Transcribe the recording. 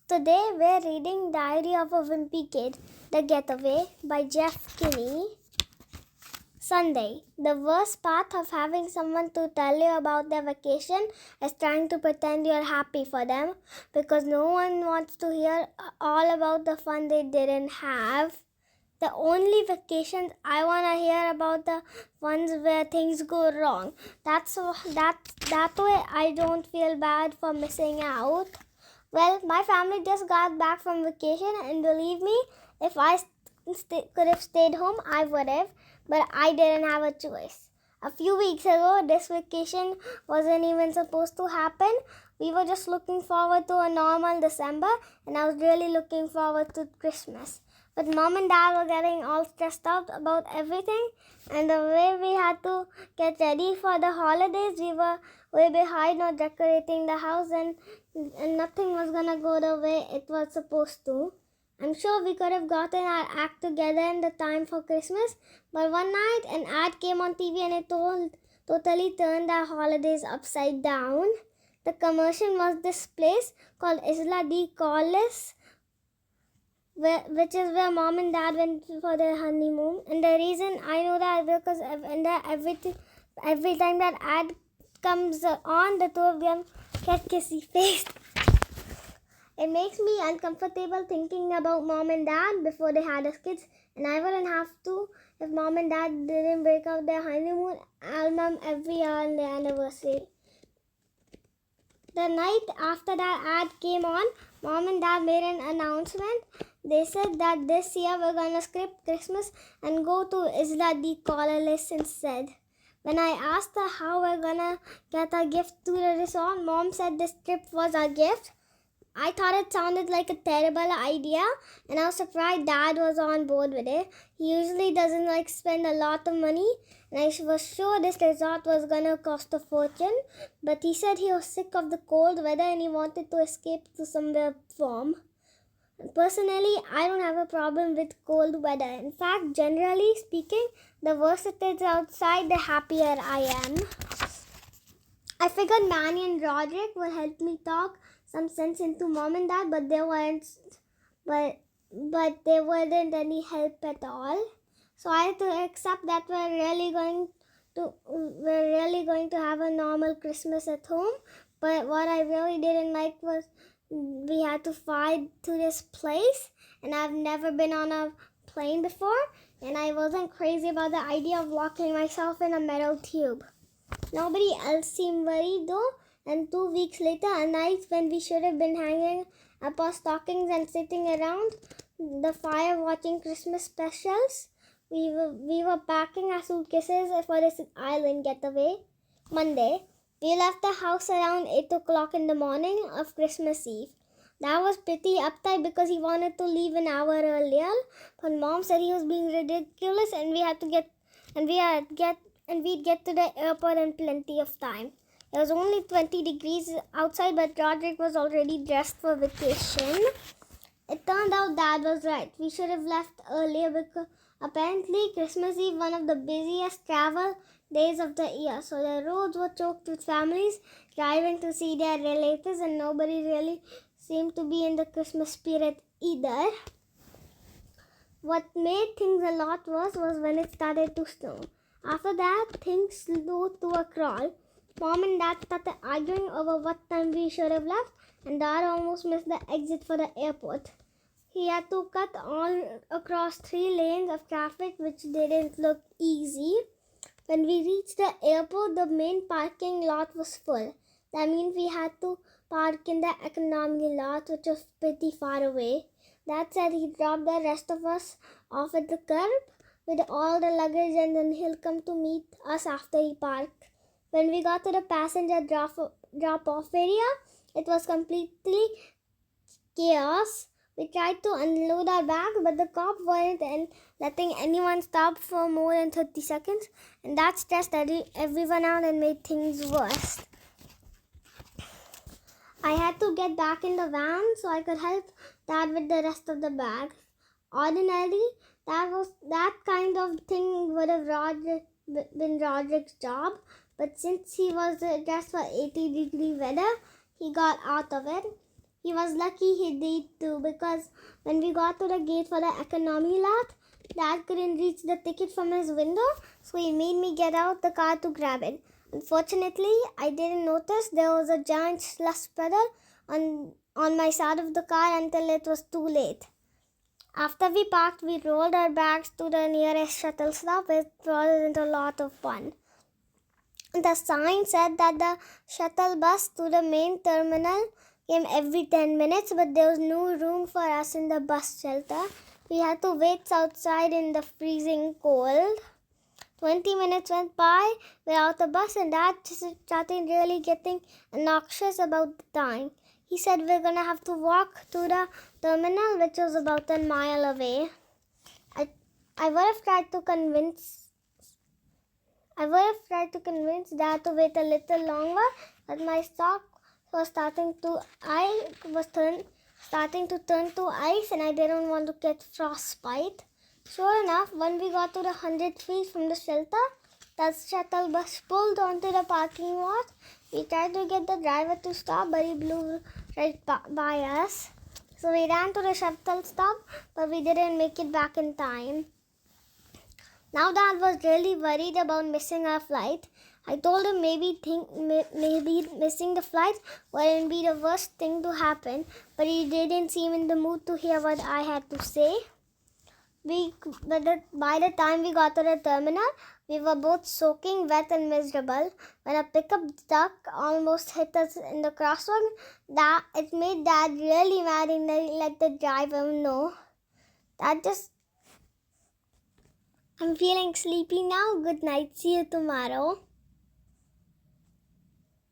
Today we're reading Diary of a Wimpy Kid, The Getaway by Jeff Kinney. Sunday. The worst part of having someone to tell you about their vacation is trying to pretend you're happy for them because no one wants to hear all about the fun they didn't have. The only vacations I want to hear about the ones where things go wrong. That way I don't feel bad for missing out. Well, my family just got back from vacation, and believe me, if I could have stayed home, I would have, but I didn't have a choice. A few weeks ago, this vacation wasn't even supposed to happen. We were just looking forward to a normal December, and I was really looking forward to Christmas. But Mom and Dad were getting all stressed out about everything, and the way we had to get ready for the holidays, we were way behind on decorating the house, and nothing was gonna go the way it was supposed to. I'm sure we could have gotten our act together in the time for Christmas, but one night an ad came on TV and it totally turned our holidays upside down. The commercial was this place called Isla de Corliss, which is where Mom and Dad went for their honeymoon. And the reason I know that is because every time that ad comes on, the two of them get kissy faced. It makes me uncomfortable thinking about Mom and Dad before they had us kids, and I wouldn't have to if Mom and Dad didn't break out their honeymoon album every year on their anniversary. The night after that ad came on, Mom and Dad made an announcement. They said that this year we're gonna skip Christmas and go to Isla de Corliss instead. When I asked her how we're gonna get a gift to the resort, Mom said this trip was our gift. I thought it sounded like a terrible idea, and I was surprised Dad was on board with it. He usually doesn't like spend a lot of money, and I was sure this resort was gonna cost a fortune, but he said he was sick of the cold weather and he wanted to escape to somewhere warm. Personally, I don't have a problem with cold weather. In fact, generally speaking, the worse it is outside, the happier I am. I figured Manny and Roderick would help me talk some sense into Mom and Dad, but they weren't any help at all. So I had to accept that we're really going to have a normal Christmas at home. But what I really didn't like was we had to fly to this place, and I've never been on a plane before, and I wasn't crazy about the idea of locking myself in a metal tube. Nobody else seemed worried though, and 2 weeks later, a night when we should have been hanging up our stockings and sitting around the fire watching Christmas specials, we were packing our suitcases for this island getaway. Monday, we left the house around 8 o'clock in the morning of Christmas Eve. Dad was pretty uptight because he wanted to leave an hour earlier, but Mom said he was being ridiculous and we'd get to the airport in plenty of time. It was only 20 degrees outside, but Roderick was already dressed for vacation. It turned out Dad was right. We should have left earlier because apparently Christmas Eve one of the busiest travel days of the year. So the roads were choked with families driving to see their relatives, and nobody really seemed to be in the Christmas spirit either. What made things a lot worse was when it started to snow. After that, things slowed to a crawl. Mom and Dad started arguing over what time we should have left, and Dad almost missed the exit for the airport. He had to cut all across 3 lanes of traffic, which didn't look easy. When we reached the airport, the main parking lot was full. That means we had to park in the economy lot, which was pretty far away. Dad said he dropped the rest of us off at the curb with all the luggage, and then he'll come to meet us after he parked. When we got to the passenger drop-off area, it was completely chaos. We tried to unload our bags, but the cop weren't letting anyone stop for more than 30 seconds, and that stressed everyone out and made things worse. I had to get back in the van so I could help Dad with the rest of the bags. Ordinarily, that kind of thing would have been Roderick's job, but since he was dressed for 80-degree weather, he got out of it. He was lucky he did too, because when we got to the gate for the economy lot, Dad couldn't reach the ticket from his window, so he made me get out the car to grab it. Unfortunately, I didn't notice there was a giant slush puddle on my side of the car until it was too late. After we parked, we rolled our bags to the nearest shuttle stop, which wasn't a lot of fun. The sign said that the shuttle bus to the main terminal came every 10 minutes, but there was no room for us in the bus shelter. We had to wait outside in the freezing cold. 20 minutes went by without a bus, and Dad started really getting obnoxious about the time. He said we're gonna have to walk to the terminal, which was about a mile away. I would have tried to convince Dad to wait a little longer, but my sock was starting to turn to ice, and I didn't want to get frostbite. Sure enough, when we got to the 100 feet from the shelter, the shuttle bus pulled onto the parking lot. We tried to get the driver to stop, but he blew right by us. So we ran to the shuttle stop, but we didn't make it back in time. Now Dad was really worried about missing our flight. I told him maybe missing the flight wouldn't be the worst thing to happen, but he didn't seem in the mood to hear what I had to say. By the time we got to the terminal, we were both soaking wet and miserable. When a pickup truck almost hit us in the crosswalk, it made Dad really mad, and he let the driver know. I'm feeling sleepy now. Good night. See you tomorrow.